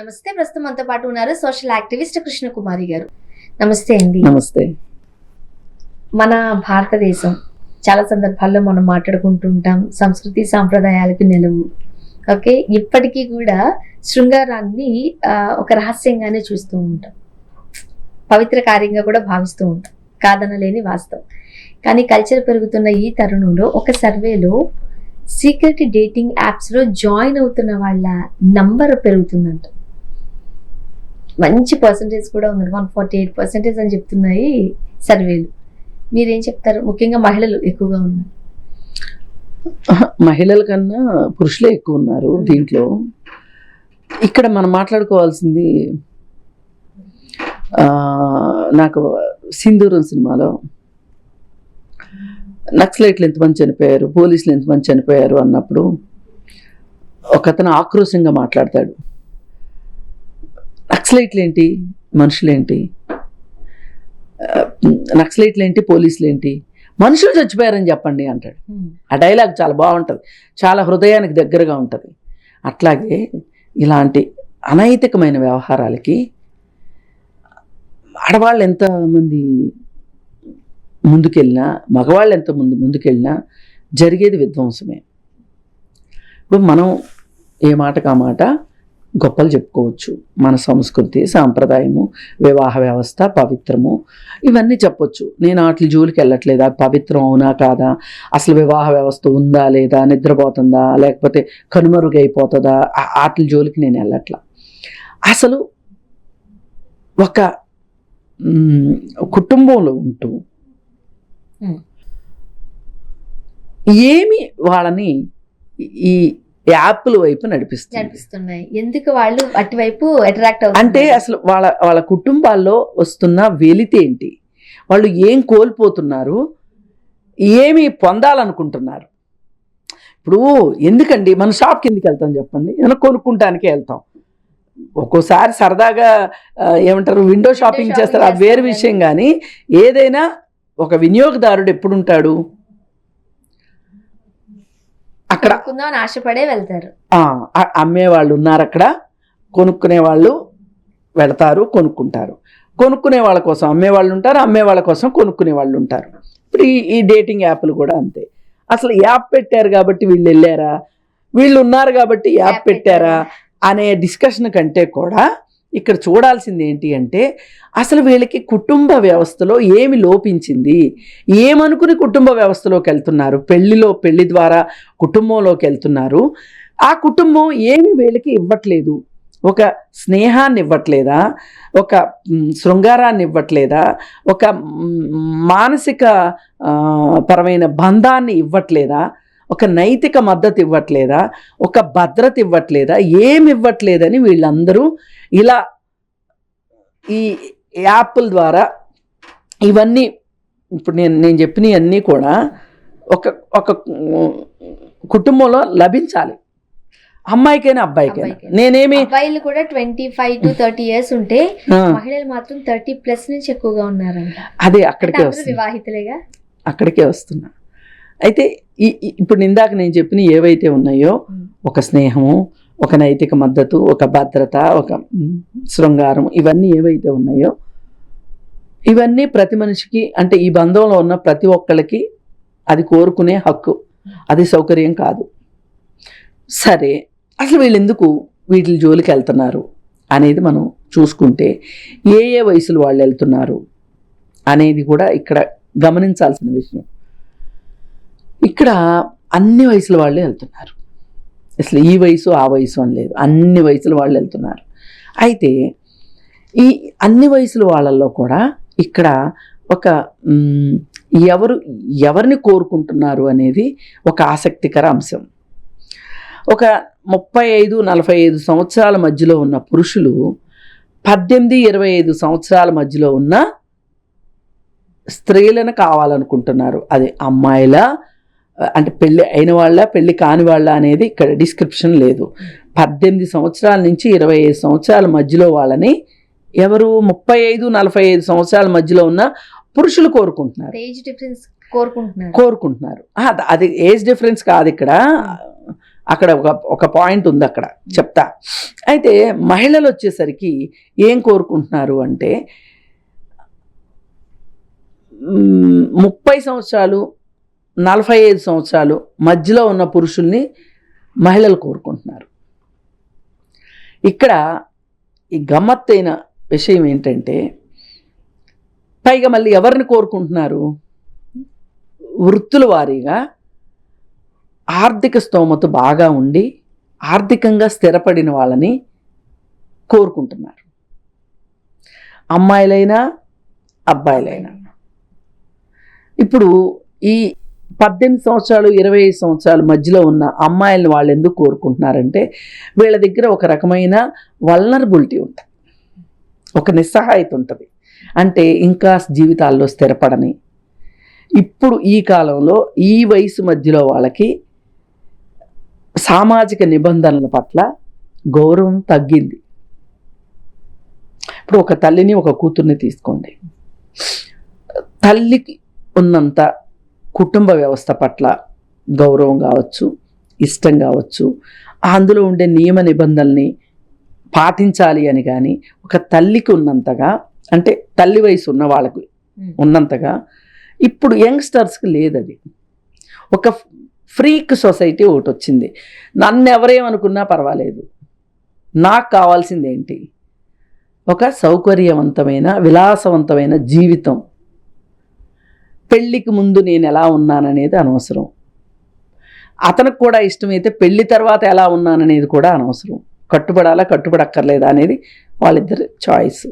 నమస్తే. ప్రస్తుతం మనతో పాటు ఉన్నారు సోషల్ యాక్టివిస్ట్ కృష్ణకుమారి గారు. నమస్తే అండి. నమస్తే. మన భారతదేశం చాలా సందర్భాల్లో మనం మాట్లాడుకుంటూ ఉంటాం, సంస్కృతి సాంప్రదాయాలకు నిలవు. ఓకే, ఇప్పటికీ కూడా శృంగారాన్ని ఒక రహస్యంగానే చూస్తూ ఉంటాం, పవిత్ర కార్యంగా కూడా భావిస్తూ ఉంటాం, కాదనలేని వాస్తవం. కానీ కల్చర్ పెరుగుతున్న ఈ తరుణంలో ఒక సర్వేలో సీక్రెట్ డేటింగ్ యాప్స్లో జాయిన్ అవుతున్న వాళ్ళ నంబర్ పెరుగుతుందంట. మంచి పర్సంటేజ్ కూడా ఉంది, 148% అని చెప్తున్నాయి సర్వేలు. మీరేం చెప్తారు? ముఖ్యంగా మహిళలు ఎక్కువగా ఉన్నారు. మహిళల కన్నా పురుషులే ఎక్కువ ఉన్నారు దీంట్లో. ఇక్కడ మనం మాట్లాడుకోవాల్సింది, నాకు సింధూరం సినిమాలో నక్సలైట్లు ఎంతమంది చనిపోయారు, పోలీసులు ఎంతమంది చనిపోయారు అన్నప్పుడు ఒకతను ఆక్రోశంగా మాట్లాడతాడు. నక్సలైట్లు ఏంటి, మనుషులేంటి, నక్సలైట్లు ఏంటి, పోలీసులు ఏంటి, మనుషులు చచ్చిపోయారని చెప్పండి అంటాడు. ఆ డైలాగ్ చాలా బాగుంటుంది, చాలా హృదయానికి దగ్గరగా ఉంటుంది. అట్లాగే ఇలాంటి అనైతికమైన వ్యవహారాలకి ఆడవాళ్ళు ఎంతమంది ముందుకెళ్ళినా, మగవాళ్ళు ఎంతమంది ముందుకెళ్ళినా జరిగేది విధ్వంసమే. ఇప్పుడు మనం ఏ మాటకు ఆ మాట గొప్పలు చెప్పుకోవచ్చు. మన సంస్కృతి, సాంప్రదాయము, వివాహ వ్యవస్థ, పవిత్రము, ఇవన్నీ చెప్పొచ్చు. నేను వాటి జోలికి వెళ్ళట్లేదా, పవిత్రం అవునా కాదా, అసలు వివాహ వ్యవస్థ ఉందా లేదా, నిద్రపోతుందా లేకపోతే కనుమరుగైపోతుందా, వాటి జోలికి నేను వెళ్ళట్లా. అసలు ఒక కుటుంబంలో ఉంటూ ఏమి వాళ్ళని ఈ యాప్ల వైపు నడిపిస్తున్నాయి, ఎందుకు వాళ్ళు అటువైపు అట్రాక్ట్ అవుతారు అంటే అసలు వాళ్ళ కుటుంబాల్లో వస్తున్న వెలితి ఏంటి, వాళ్ళు ఏం కోల్పోతున్నారు, ఏమి పొందాలనుకుంటున్నారు. ఇప్పుడు ఎందుకండి మనం షాప్కి ఎందుకు వెళ్తాం చెప్పండి, ఏమైనా కొనుక్కుంటానికే వెళ్తాం. ఒక్కోసారి సరదాగా ఏమంటారు విండో షాపింగ్ చేస్తారు, అది వేరే విషయం. కానీ ఏదైనా ఒక వినియోగదారుడు ఎప్పుడుంటాడు, అక్కడ ఆశపడే వెళ్తారు. అమ్మే వాళ్ళు ఉన్నారు, అక్కడ కొనుక్కునే వాళ్ళు వెళతారు, కొనుక్కుంటారు. కొనుక్కునే వాళ్ళ కోసం అమ్మే వాళ్ళు ఉంటారు, అమ్మే వాళ్ళ కోసం కొనుక్కునే వాళ్ళు ఉంటారు. ఇప్పుడు ఈ డేటింగ్ యాప్లు కూడా అంతే. అసలు యాప్ పెట్టారు కాబట్టి వీళ్ళు వెళ్ళారా, వీళ్ళు ఉన్నారు కాబట్టి యాప్ పెట్టారా అనే డిస్కషన్ కంటే కూడా ఇక్కడ చూడాల్సింది ఏంటి అంటే, అసలు వీళ్ళకి కుటుంబ వ్యవస్థలో ఏమి లోపించింది, ఏమనుకుని కుటుంబ వ్యవస్థలోకి వెళ్తున్నారు, పెళ్లి ద్వారా కుటుంబంలోకి వెళ్తున్నారు. ఆ కుటుంబం ఏమి వీళ్ళకి ఇవ్వట్లేదు, ఒక స్నేహాన్ని ఇవ్వట్లేదా, ఒక శృంగారాన్ని ఇవ్వట్లేదా, ఒక మానసిక పరమైన బంధాన్ని ఇవ్వట్లేదా, ఒక నైతిక మద్దతు ఇవ్వట్లేదా, ఒక భద్రత ఇవ్వట్లేదా, ఏమి ఇవ్వట్లేదని వీళ్ళందరూ ఇలా ఈ యాప్ల ద్వారా ఇవన్నీ, ఇప్పుడు నేను చెప్పినవన్నీ కూడా ఒక కుటుంబంలో లభించాలి, అమ్మాయికైనా అబ్బాయికైనా. నేనేమి అబ్బాయిలు కూడా 25 to 30 years ఉంటే మహిళలు మాత్రం 30+ నుంచి ఎక్కువగా ఉన్నారంట. అదే అక్కడికే వస్తున్నా, వివాహితులేగా అక్కడికే వస్తున్నా. అయితే ఇప్పుడు ఇందాక నేను చెప్పిన ఏవైతే ఉన్నాయో, ఒక స్నేహము, ఒక నైతిక మద్దతు, ఒక భద్రత, ఒక శృంగారం, ఇవన్నీ ఏవైతే ఉన్నాయో ఇవన్నీ ప్రతి మనిషికి, అంటే ఈ బంధంలో ఉన్న ప్రతి ఒక్కళ్ళకి అది కోరుకునే హక్కు, అది సౌకర్యం కాదు. సరే, అసలు వీళ్ళు ఎందుకు వీటి జోలికి వెళ్తున్నారు అనేది మనం చూసుకుంటే, ఏ వయసులు వాళ్ళు వెళ్తున్నారు అనేది కూడా ఇక్కడ గమనించాల్సిన విషయం. ఇక్కడ అన్ని వయసుల వాళ్ళే వెళ్తున్నారు, అసలు ఈ వయసు ఆ వయసు అని లేదు, అన్ని వయసుల వాళ్ళు వెళ్తున్నారు. అయితే ఈ అన్ని వయసుల వాళ్ళల్లో కూడా ఇక్కడ ఒక ఎవరిని కోరుకుంటున్నారు అనేది ఒక ఆసక్తికర అంశం. ఒక 35-45 సంవత్సరాల మధ్యలో ఉన్న పురుషులు 18-25 సంవత్సరాల మధ్యలో ఉన్న స్త్రీలను కావాలనుకుంటున్నారు. అది అమ్మాయిల, అంటే పెళ్ళి అయిన వాళ్ళ, పెళ్ళి కాని వాళ్ళ అనేది ఇక్కడ డిస్క్రిప్షన్ లేదు. 18 సంవత్సరాల నుంచి 25 సంవత్సరాల మధ్యలో వాళ్ళని ఎవరు 35-45 సంవత్సరాల మధ్యలో ఉన్న పురుషులు కోరుకుంటున్నారు. కోరుకుంటున్నారు. అది ఏజ్ డిఫరెన్స్ కాదు ఇక్కడ, అక్కడ ఒక పాయింట్ ఉంది, అక్కడ చెప్తా. అయితే మహిళలు వచ్చేసరికి ఏం కోరుకుంటున్నారు అంటే 30 సంవత్సరాలు 45 సంవత్సరాలు మధ్యలో ఉన్న పురుషుల్ని మహిళలు కోరుకుంటున్నారు. ఇక్కడ ఈ గమ్మత్తైన విషయం ఏంటంటే, పైగా మళ్ళీ ఎవరిని కోరుకుంటున్నారు? వృత్తుల వారీగా ఆర్థిక స్తోమత బాగా ఉండి ఆర్థికంగా స్థిరపడిన వాళ్ళని కోరుకుంటున్నారు, అమ్మాయిలైనా అబ్బాయిలైనా. ఇప్పుడు ఈ 18 సంవత్సరాలు 25 సంవత్సరాల మధ్యలో ఉన్న అమ్మాయిలను వాళ్ళు ఎందుకు కోరుకుంటున్నారంటే, వీళ్ళ దగ్గర ఒక రకమైన వల్నరబిలిటీ ఉంటుంది, ఒక నిస్సహాయత ఉంటుంది. అంటే ఇంకా జీవితాల్లో స్థిరపడని, ఇప్పుడు ఈ కాలంలో ఈ వయసు మధ్యలో వాళ్ళకి సామాజిక నిబంధనల పట్ల గౌరవం తగ్గింది. ఇప్పుడు ఒక తల్లిని ఒక కూతుర్ని తీసుకోండి, తల్లికి ఉన్నంత కుటుంబ వ్యవస్థ పట్ల గౌరవం కావచ్చు, ఇష్టం కావచ్చు, అందులో ఉండే నియమ నిబంధనల్ని పాటించాలి అని కానీ ఒక తల్లికి ఉన్నంతగా, అంటే తల్లి వయసు ఉన్న వాళ్ళకు ఉన్నంతగా ఇప్పుడు యంగ్స్టర్స్కి లేదు. అది ఒక ఫ్రీక్ సొసైటీ ఒకటి వచ్చింది. నన్ను ఎవరేమనుకున్నా పర్వాలేదు, నాకు కావాల్సింది ఏంటి? ఒక సౌకర్యవంతమైన విలాసవంతమైన జీవితం. పెళ్ళికి ముందు నేను ఎలా ఉన్నాననేది అనవసరం, అతనికి కూడా ఇష్టమైతే పెళ్ళి తర్వాత ఎలా ఉన్నాననేది కూడా అనవసరం, కట్టుబడాలా కట్టుబడక్కర్లేదా అనేది వాళ్ళిద్దరి చాయిస్.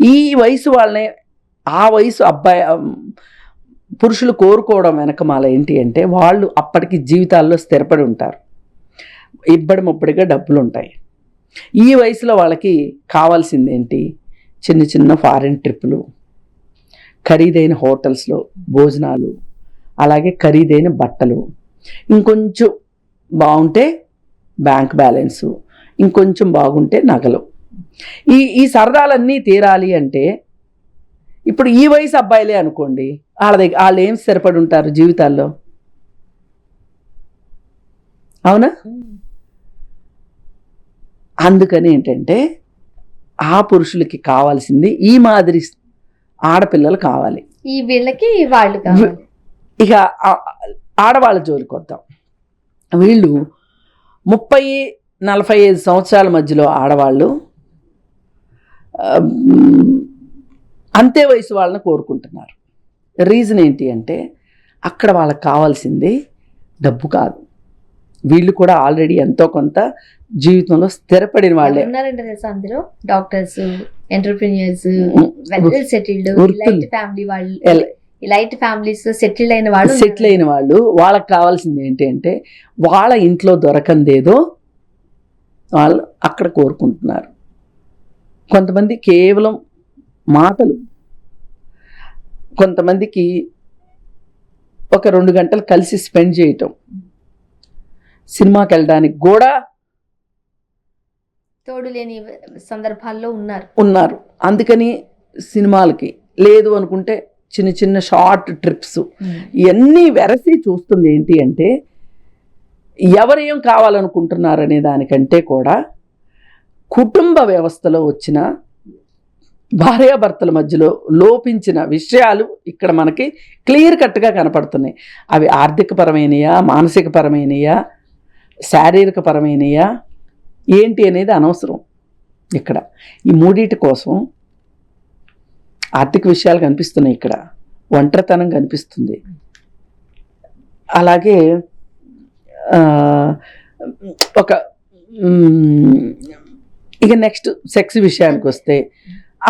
ఈ వయసు వాళ్ళనే, ఆ వయసు అబ్బాయి పురుషులు కోరుకోవడం వెనకమాల ఏంటి అంటే, వాళ్ళు అప్పటికి జీవితాల్లో స్థిరపడి ఉంటారు, ఇబ్బడి ముబ్బడిగా డబ్బులు ఉంటాయి. ఈ వయసులో వాళ్ళకి కావాల్సింది ఏంటి? చిన్న చిన్న ఫారిన్ ట్రిప్పులు, ఖరీదైన హోటల్స్లో భోజనాలు, అలాగే ఖరీదైన బట్టలు, ఇంకొంచెం బాగుంటే బ్యాంక్ బ్యాలెన్సు, ఇంకొంచెం బాగుంటే నగలు. ఈ సరదాలన్నీ తీరాలి అంటే ఇప్పుడు ఈ వయసు అబ్బాయిలే అనుకోండి, వాళ్ళు ఏం స్థిరపడి ఉంటారు జీవితాల్లో? అవునా? అందుకని ఏంటంటే ఆ పురుషులకి కావాల్సింది ఈ మాదిరి ఆడపిల్లలు కావాలి. ఈ వీళ్ళకి వాళ్ళు కావాలి. ఇక ఆడవాళ్ళ జోలికి వద్దాం. వీళ్ళు 30-45 సంవత్సరాల మధ్యలో ఆడవాళ్ళు అంతే వయసు వాళ్ళని కోరుకుంటున్నారు. రీజన్ ఏంటి అంటే, అక్కడ వాళ్ళకి కావాల్సింది డబ్బు కాదు, వీళ్ళు కూడా ఆల్రెడీ ఎంతో కొంత జీవితంలో స్థిరపడిన వాళ్ళే ఉన్నారంటే తెలుసా, అందులో doctors, entrepreneurs, well settled, light family వాళ్ళు, లైట్ ఫ్యామిలీస్ సెటిల్ అయిన వాళ్ళు. వాళ్ళకి కావాల్సింది ఏంటి అంటే, వాళ్ళ ఇంట్లో దొరకందేదో వాళ్ళు అక్కడ కోరుకుంటున్నారు. కొంతమంది కేవలం మాటలు, కొంతమందికి ఒక 2 గంటలు కలిసి స్పెండ్ చేయటం, సినిమాకి వెళ్ళడానికి కూడా తోడు లేని సందర్భాల్లో ఉన్నారు. అందుకని సినిమాలకి లేదు అనుకుంటే చిన్న చిన్న షార్ట్ ట్రిప్స్, ఇవన్నీ వెరసి చూస్తుంది ఏంటి అంటే, ఎవరేం కావాలనుకుంటున్నారనే దానికంటే కూడా కుటుంబ వ్యవస్థలో వచ్చిన భార్యాభర్తల మధ్యలో లోపించిన విషయాలు ఇక్కడ మనకి క్లియర్ కట్గా కనపడుతున్నాయి. అవి ఆర్థికపరమైనయా, మానసికపరమైనయా, శారీరకపరమైనయా ఏంటి అనేది అనవసరం. ఇక్కడ ఈ మూడింటి కోసం ఆర్థిక విషయాలు కనిపిస్తున్నాయి, ఇక్కడ ఒంటరితనం కనిపిస్తుంది. అలాగే ఇక నెక్స్ట్ సెక్స్ విషయానికి వస్తే,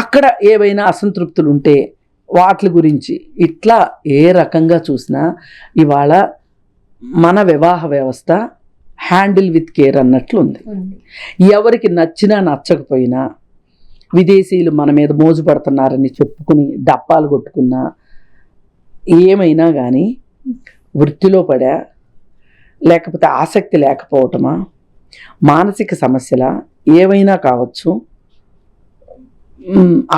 అక్కడ ఏవైనా అసంతృప్తులు ఉంటే వాటి గురించి ఇట్లా ఏ రకంగా చూసినా ఇవాళ మన వివాహ వ్యవస్థ హ్యాండిల్ విత్ కేర్ అన్నట్లు ఉంది. ఎవరికి నచ్చినా నచ్చకపోయినా, విదేశీయులు మన మీద మోజు పడుతున్నారని చెప్పుకుని డప్పాలు కొట్టుకున్నా, ఏమైనా కానీ వృత్తిలో పడా, లేకపోతే ఆసక్తి లేకపోవటమా, మానసిక సమస్యల ఏవైనా కావచ్చు,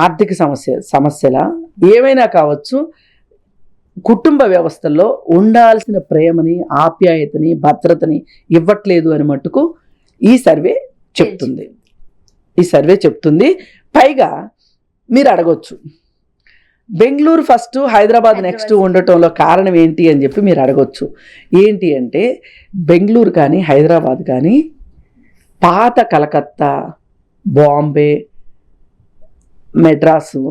ఆర్థిక సమస్యల ఏవైనా కావచ్చు, కుటుంబ వ్యవస్థల్లో ఉండాల్సిన ప్రేమని, ఆప్యాయతని, భద్రతని ఇవ్వట్లేదు అని మట్టుకు ఈ సర్వే చెప్తుంది. పైగా మీరు అడగొచ్చు, బెంగళూరు ఫస్ట్, హైదరాబాద్ నెక్స్ట్ ఉండటంలో కారణం ఏంటి అని చెప్పి మీరు అడగొచ్చు. ఏంటి అంటే బెంగళూరు కానీ హైదరాబాద్ కానీ పాత కలకత్తా, బాంబే, మెడ్రాసు,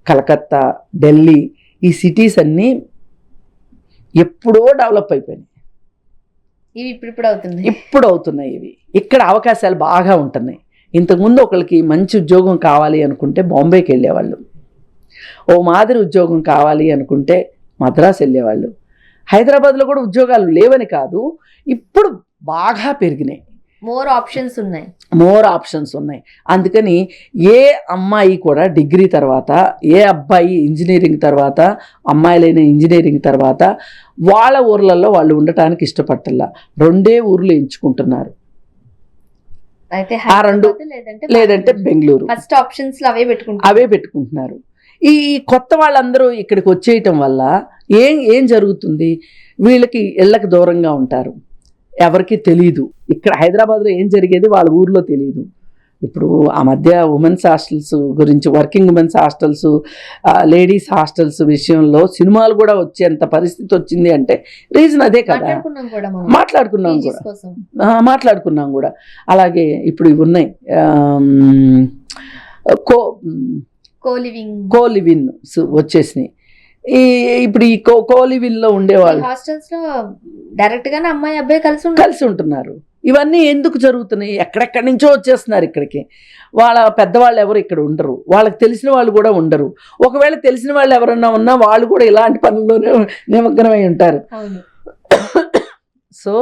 కలకత్తా, ఢిల్లీ ఈ సిటీస్ అన్నీ ఎప్పుడో డెవలప్ అయిపోయినాయి. ఇవి ఇప్పుడు అవుతున్నాయి. ఇవి ఇక్కడ అవకాశాలు బాగా ఉంటున్నాయి. ఇంతకుముందు ఒకరికి మంచి ఉద్యోగం కావాలి అనుకుంటే బాంబేకి వెళ్ళేవాళ్ళు, ఓ మాదిరి ఉద్యోగం కావాలి అనుకుంటే మద్రాసు వెళ్ళేవాళ్ళు. హైదరాబాద్లో కూడా ఉద్యోగాలు లేవని కాదు, ఇప్పుడు బాగా పెరిగినాయి, మోర్ ఆప్షన్స్ ఉన్నాయి. అందుకని ఏ అమ్మాయి కూడా డిగ్రీ తర్వాత, ఏ అబ్బాయి ఇంజనీరింగ్ తర్వాత, అమ్మాయిలైన ఇంజనీరింగ్ తర్వాత వాళ్ళ ఊర్లలో వాళ్ళు ఉండటానికి ఇష్టపడటల్లా, 2 ఊర్లు ఎంచుకుంటున్నారు. ఆ 2 లేదంటే బెంగళూరు, ఫస్ట్ ఆప్షన్స్ అవే పెట్టుకుంటున్నారు. ఈ కొత్త వాళ్ళందరూ ఇక్కడికి వచ్చేయటం వల్ల ఏం జరుగుతుంది, వీళ్ళకి ఇళ్ళకి దూరంగా ఉంటారు, ఎవరికి తెలీదు. ఇక్కడ హైదరాబాద్లో ఏం జరిగేది వాళ్ళ ఊర్లో తెలియదు. ఇప్పుడు ఆ మధ్య ఉమెన్స్ హాస్టల్స్ గురించి, working women's hostels, ladies hostels విషయంలో సినిమాలు కూడా వచ్చేంత పరిస్థితి వచ్చింది అంటే రీజన్ అదే కదా. మాట్లాడుకున్నాం కూడా. అలాగే ఇప్పుడు ఇవి ఉన్నాయి, కోలివిన్ వచ్చేసినాయి. ఇప్పుడు ఈ కోలివిన్లో ఉండేవాళ్ళు హాస్టల్స్ లో డైరెక్ట్ గానే అమ్మాయి అబ్బాయి కలిసి ఉంటున్నారు. ఇవన్నీ ఎందుకు జరుగుతున్నాయి? ఎక్కడెక్కడి నుంచో వచ్చేస్తున్నారు ఇక్కడికి. వాళ్ళ పెద్దవాళ్ళు ఎవరు ఇక్కడ ఉండరు, వాళ్ళకి తెలిసిన వాళ్ళు కూడా ఉండరు. ఒకవేళ తెలిసిన వాళ్ళు ఎవరన్నా ఉన్నా వాళ్ళు కూడా ఇలాంటి పనుల్లోనే నిమగ్నమై ఉంటారు. సో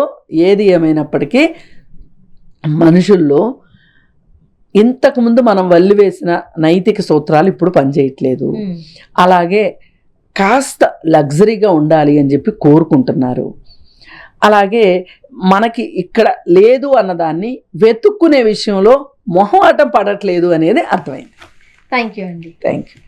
ఏది ఏమైనప్పటికీ మనుషుల్లో ఇంతకుముందు మనం వల్లివేసిన నైతిక సూత్రాలు ఇప్పుడు పనిచేయట్లేదు. అలాగే కాస్త లగ్జరీగా ఉండాలి అని చెప్పి కోరుకుంటున్నారు. అలాగే మనకి ఇక్కడ లేదు అన్నదాన్ని వెతుక్కునే విషయంలో మొహమాటం పడట్లేదు అనేది అర్థమైంది. థ్యాంక్ యూ అండి. Thank you.